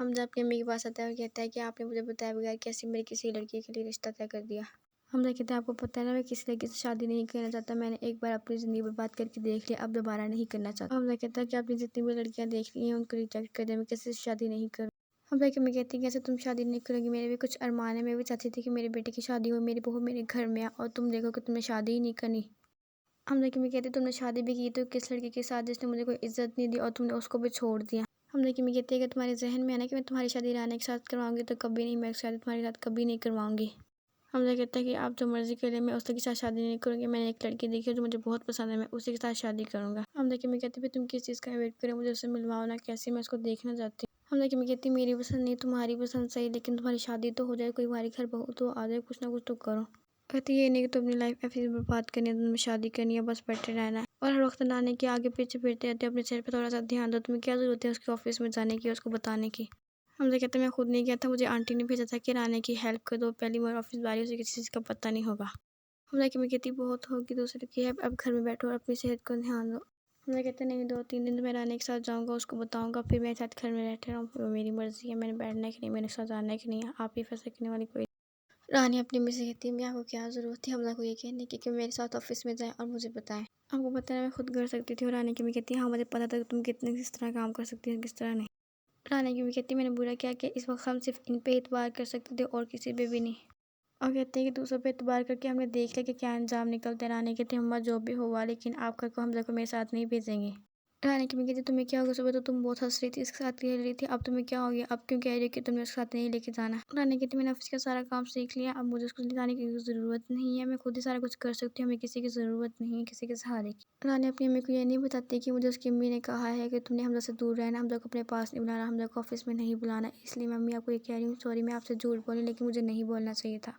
حمزہ اپنی امی کے پاس آتا ہے اور کہتا ہے کہ آپ نے مجھے بتائے بغیر کیسے میری کسی لڑکی کے لیے رشتہ طے کر دیا۔ حمزہ کہتا ہے آپ کو پتہ ہے نا میں کسی لڑکی سے شادی نہیں کرنا چاہتا، میں نے ایک بار اپنی زندگی برباد کر کے دیکھ لیا، اب دوبارہ نہیں کرنا چاہتا۔ حمزہ کہتا ہے کہ آپ نے جتنی بھی لڑکیاں دیکھ لی ہیں ان کو ریجیکٹ کر دیا، میں کسی سے شادی نہیں کروں۔ حمزہ کی امی کہتی ہے کیسے تم شادی نہیں کرو گی، میرے بھی کچھ ارمان ہے، میں بھی چاہتی تھی کہ میرے بیٹے کی شادی ہو، میری بہو میرے گھر میں آ، اور تم دیکھو کہ تم نے شادی ہی نہیں کرنی۔ حمزہ کی امی کہتی ہے تم نے شادی بھی کی تو کس لڑکی کے ساتھ جس نے مجھے کوئی عزت نہیں دی اور تم نے اس کو بھی چھوڑ دیا۔ حمزہ کی امی کہتی ہے کہ تمہارے ذہن میں ہے نا کہ میں تمہاری شادی رانے کے ساتھ کرواؤں گی، تو کبھی نہیں، میں شادی تمہارے ساتھ کبھی نہیں کرواؤں گی۔ حمزہ کہتا ہے کہ آپ جو مرضی کر لیں، میں اس لڑکی کے ساتھ شادی نہیں کروں گی، میں نے ایک لڑکی دیکھی ہے جو مجھے بہت پسند ہے، میں اسی کے ساتھ شادی کروں گا۔ حمزہ کی امی کہتی ہے تم کس چیز کا ویٹ کرے، مجھے اس سے ملواؤ نا، کیسے میں اس کو دیکھنا چاہتی ہوں۔ حمزہ کی امی کہتی ہے میری پسند نہیں تمہاری پسند صحیح، لیکن تمہاری شادی تو ہو جائے، کوئی ہمارے گھر بہو تو آ جائے، کچھ نہ کچھ تو کرو۔ کہتی ہے یہ نہیں کہ تم اپنی لائف ایسے برباد کرنی ہے، تمہیں شادی کرنی ہے، بس بیٹھے رہنا ہے اور ہر وقت نانے کے آگے پیچھے پھرتے رہتے، اپنے چہرے پہ تھوڑا سا دھیان دو، تمہیں کیا ضرورت ہے اس کے آفس میں جانے کی، اس کو بتانے کی۔ حمزہ کہتا ہے میں خود نہیں گیا تھا، مجھے آنٹی نے بھیجا تھا کہ رانے کی ہیلپ کر دو، پہلی بار آفس باری، اسے کسی چیز کا پتہ نہیں ہوگا۔ حمزہ کی امی کہتی بہت ہوگی دوسرے کی ہیلپ، اب گھر میں بیٹھو اور اپنی صحت کو دھیان دو۔ حمزہ کہتے ہیں نہیں 2-3 دن تو میں رانے کے ساتھ جاؤں گا، اس کو بتاؤں گا، پھر میرے ساتھ گھر میں بیٹھے رہوں، وہ میری مرضی ہے، میں نے بیٹھنا ہے کہ نہیں، میں نے ساتھ جانا ہے کہ نہیں، آپ ہی فیصلہ کرنے والی کوئی۔ رانی اپنی امی سے کہتی ہے میں آپ کو کیا ضرورت تھی حمزہ کو یہ کہنے کی کہ میرے ساتھ آفس میں جائیں اور مجھے بتائیں، آپ کو پتہ ہے میں خود کر سکتی تھی۔ اور رانی کی امی کہتی ہے ہاں مجھے پتا تھا کہ تم کتنے کس طرح کام کر سکتی ہو، کس طرح نہیں۔ رانی کی امی کہتی ہے میں نے برا کیا کہ اس وقت ہم صرف ان پہ اعتبار کر سکتے تھے اور کسی پہ بھی نہیں، اور کہتے ہیں کہ دوسروں پہ اعتبار کر کے ہم نے دیکھ لیا کہ کیا انجام نکلتا ہے۔ رانی کہتی ہے اماں جو بھی ہوا، لیکن آپ کل کو حمزہ کو میرے ساتھ نہیں بھیجیں گے۔ رانی کی امی کہتی ہے تمہیں کیا ہوگا، صبح تو تم بہت ہنس رہی تھی، اس کے ساتھ کھیل رہی تھی، اب تمہیں کیا ہو گیا، اب کیوں کہہ رہی ہو کہ تم نے اس کے ساتھ نہیں لے کے جانا۔ رانی کہتی ہے میں نے آفس کا سارا کام سیکھ لیا، اب مجھے اس کو جانے کی ضرورت نہیں ہے، میں خود ہی سارا کچھ کر سکتی ہوں، ہمیں کسی کی ضرورت نہیں ہے، کسی کے سہارے کی۔ رانی اپنی امی کو یہ نہیں بتاتی کہ مجھے اس کی امی نے کہا ہے کہ تم نے حمزہ سے دور رہنا، حمزہ کو اپنے پاس نہیں بلانا، حمزہ کو آفس میں نہیں بلانا، اس لیے میں امی آپ کو یہ کہہ رہی ہوں، سوری میں آپ سے جھوٹ بولی، لیکن مجھے نہیں بولنا چاہیے تھا۔